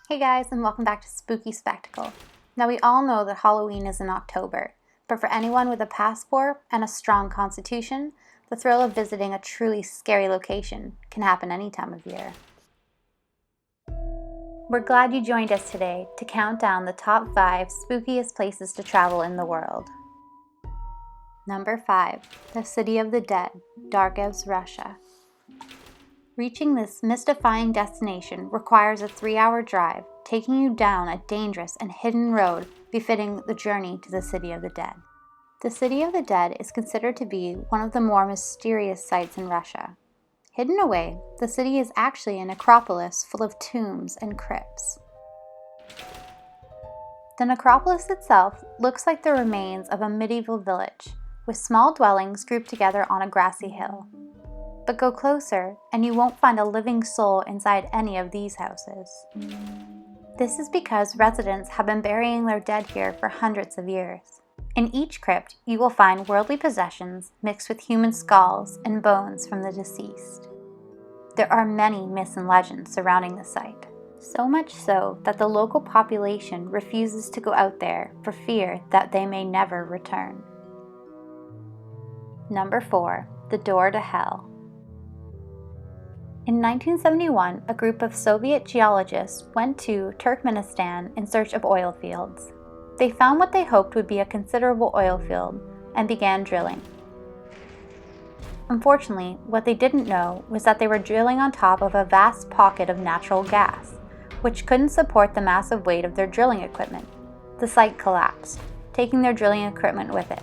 Hey guys, and welcome back to Spooky Spectacle. Now we all know that Halloween is in October, but for anyone with a passport and a strong constitution, the thrill of visiting a truly scary location can happen any time of year. We're glad you joined us today to count down the top 5 spookiest places to travel in the world. Number 5. The City of the Dead, Dargav's, Russia. Reaching this mystifying destination requires a 3-hour drive, taking you down a dangerous and hidden road befitting the journey to the City of the Dead. The City of the Dead is considered to be one of the more mysterious sites in Russia. Hidden away, the city is actually a necropolis full of tombs and crypts. The necropolis itself looks like the remains of a medieval village, with small dwellings grouped together on a grassy hill. But go closer, and you won't find a living soul inside any of these houses. This is because residents have been burying their dead here for hundreds of years. In each crypt, you will find worldly possessions mixed with human skulls and bones from the deceased. There are many myths and legends surrounding the site, so much so that the local population refuses to go out there for fear that they may never return. Number 4. The Door to Hell. In 1971, a group of Soviet geologists went to Turkmenistan in search of oil fields. They found what they hoped would be a considerable oil field and began drilling. Unfortunately, what they didn't know was that they were drilling on top of a vast pocket of natural gas, which couldn't support the massive weight of their drilling equipment. The site collapsed, taking their drilling equipment with it.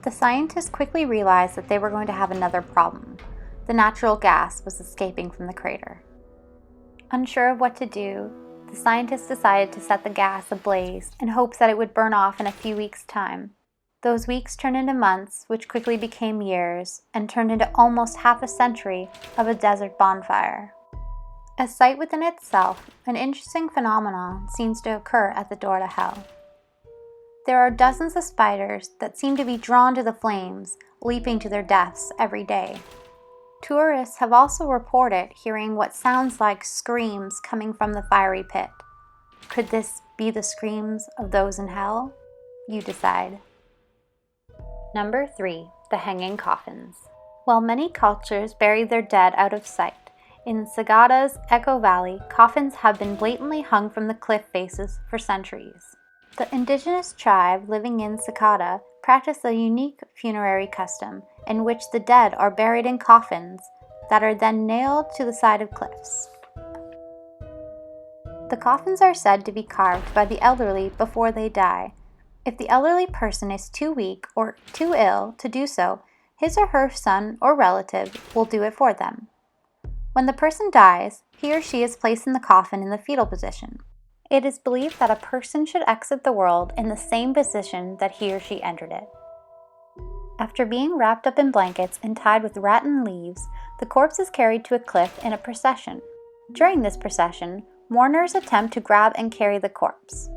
The scientists quickly realized that they were going to have another problem. The natural gas was escaping from the crater. Unsure of what to do, the scientists decided to set the gas ablaze in hopes that it would burn off in a few weeks' time. Those weeks turned into months, which quickly became years, and turned into almost half a century of a desert bonfire. A site within itself, an interesting phenomenon seems to occur at the door to hell. There are dozens of spiders that seem to be drawn to the flames, leaping to their deaths every day. Tourists have also reported hearing what sounds like screams coming from the fiery pit. Could this be the screams of those in hell? You decide. Number 3. The Hanging Coffins. While many cultures bury their dead out of sight, in Sagada's Echo Valley, coffins have been blatantly hung from the cliff faces for centuries. The indigenous tribe living in Sakada practice a unique funerary custom in which the dead are buried in coffins that are then nailed to the side of cliffs. The coffins are said to be carved by the elderly before they die. If the elderly person is too weak or too ill to do so, his or her son or relative will do it for them. When the person dies, he or she is placed in the coffin in the fetal position. It is believed that a person should exit the world in the same position that he or she entered it. After being wrapped up in blankets and tied with rattan leaves, the corpse is carried to a cliff in a procession. During this procession, mourners attempt to grab and carry the corpse.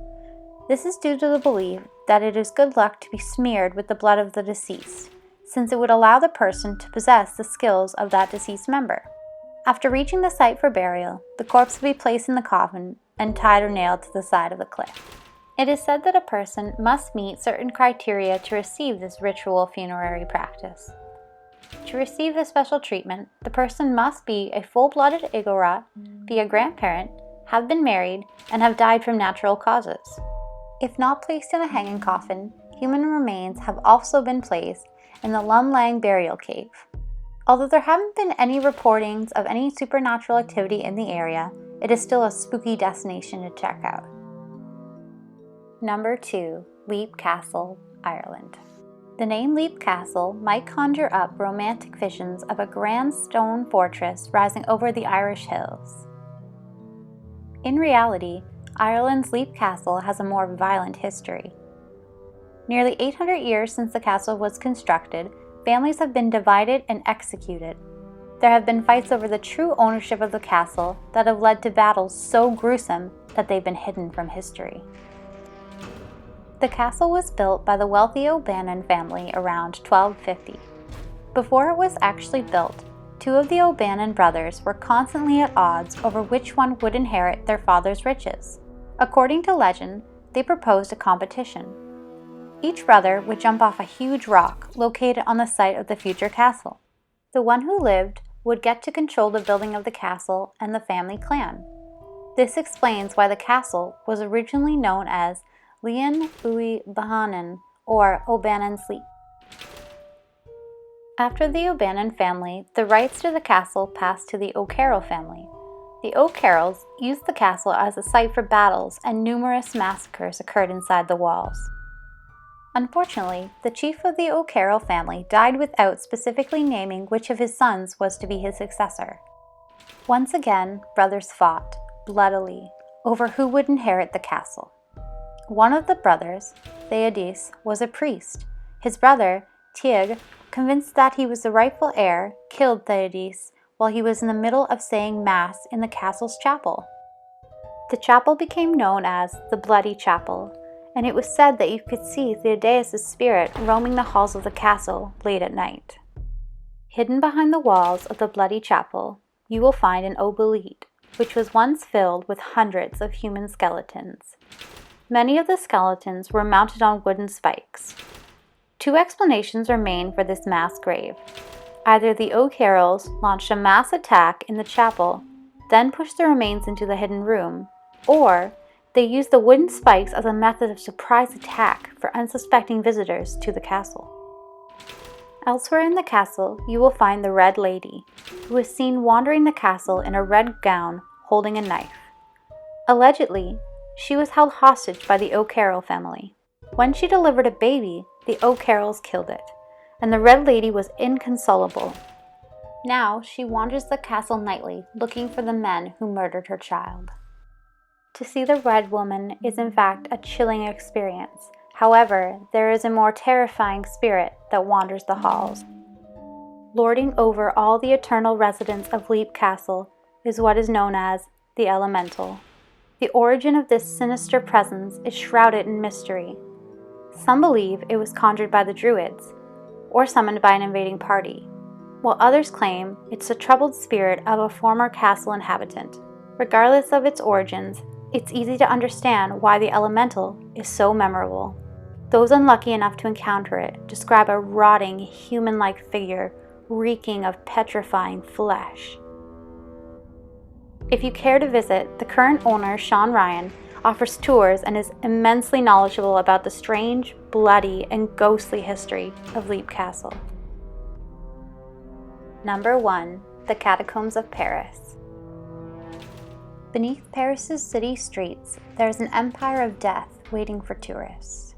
This is due to the belief that it is good luck to be smeared with the blood of the deceased, since it would allow the person to possess the skills of that deceased member. After reaching the site for burial, the corpse will be placed in the coffin and tied or nailed to the side of the cliff. It is said that a person must meet certain criteria to receive this ritual funerary practice. To receive this special treatment, the person must be a full-blooded Igorot, be a grandparent, have been married, and have died from natural causes. If not placed in a hanging coffin, human remains have also been placed in the Lum Lang burial cave. Although there haven't been any reportings of any supernatural activity in the area, it is still a spooky destination to check out. Number 2. Leap Castle, Ireland. The name Leap Castle might conjure up romantic visions of a grand stone fortress rising over the Irish hills. In reality, Ireland's Leap Castle has a more violent history. Nearly 800 years since the castle was constructed, families have been divided and executed. There have been fights over the true ownership of the castle that have led to battles so gruesome that they've been hidden from history. The castle was built by the wealthy O'Bannon family around 1250. Before it was actually built, two of the O'Bannon brothers were constantly at odds over which one would inherit their father's riches. According to legend, they proposed a competition. Each brother would jump off a huge rock located on the site of the future castle. The one who lived would get to control the building of the castle and the family clan. This explains why the castle was originally known as Lian Ui Bahanan, or O'Bannon's Leap. After the O'Bannon family, the rights to the castle passed to the O'Carroll family. The O'Carrolls used the castle as a site for battles, and numerous massacres occurred inside the walls. Unfortunately, the chief of the O'Carroll family died without specifically naming which of his sons was to be his successor. Once again, brothers fought, bloodily, over who would inherit the castle. One of the brothers, Theodis, was a priest. His brother, Teig, convinced that he was the rightful heir, killed Theodis while he was in the middle of saying Mass in the castle's chapel. The chapel became known as the Bloody Chapel, and it was said that you could see Theodais' spirit roaming the halls of the castle late at night. Hidden behind the walls of the Bloody Chapel, you will find an obelete, which was once filled with hundreds of human skeletons. Many of the skeletons were mounted on wooden spikes. Two explanations remain for this mass grave. Either the O'Carrolls launched a mass attack in the chapel, then pushed the remains into the hidden room, or they used the wooden spikes as a method of surprise attack for unsuspecting visitors to the castle. Elsewhere in the castle, you will find the Red Lady, who is seen wandering the castle in a red gown holding a knife. Allegedly, she was held hostage by the O'Carroll family. When she delivered a baby, the O'Carrolls killed it, and the Red Lady was inconsolable. Now she wanders the castle nightly, looking for the men who murdered her child. To see the Red Woman is in fact a chilling experience. However, there is a more terrifying spirit that wanders the halls. Lording over all the eternal residents of Leap Castle is what is known as the Elemental. The origin of this sinister presence is shrouded in mystery. Some believe it was conjured by the Druids, or summoned by an invading party, while others claim it's the troubled spirit of a former castle inhabitant. Regardless of its origins, it's easy to understand why the Elemental is so memorable. Those unlucky enough to encounter it describe a rotting, human-like figure reeking of petrifying flesh. If you care to visit, the current owner, Sean Ryan, offers tours and is immensely knowledgeable about the strange, bloody, and ghostly history of Leap Castle. Number 1. The Catacombs of Paris. Beneath Paris's city streets, there is an empire of death waiting for tourists.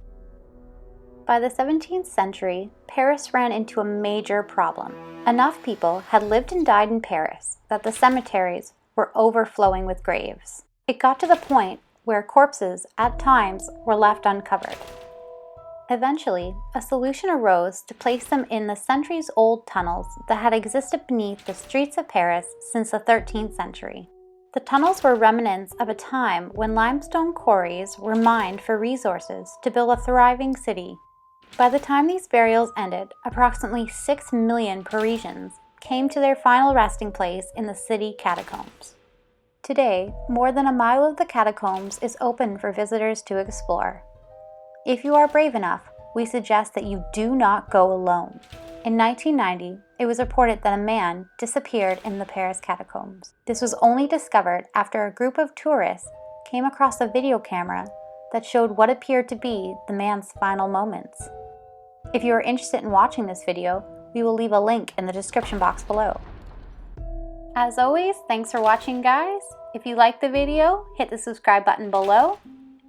By the 17th century, Paris ran into a major problem. Enough people had lived and died in Paris that the cemeteries were overflowing with graves. It got to the point where corpses, at times, were left uncovered. Eventually, a solution arose to place them in the centuries-old tunnels that had existed beneath the streets of Paris since the 13th century. The tunnels were remnants of a time when limestone quarries were mined for resources to build a thriving city. By the time these burials ended, approximately 6 million Parisians came to their final resting place in the city catacombs. Today, more than a mile of the catacombs is open for visitors to explore. If you are brave enough, we suggest that you do not go alone. In 1990, it was reported that a man disappeared in the Paris catacombs. This was only discovered after a group of tourists came across a video camera that showed what appeared to be the man's final moments. If you are interested in watching this video, we will leave a link in the description box below. As always, thanks for watching, guys. If you liked the video, hit the subscribe button below.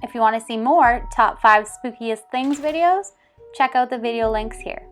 If you want to see more top 5 spookiest things videos, check out the video links here.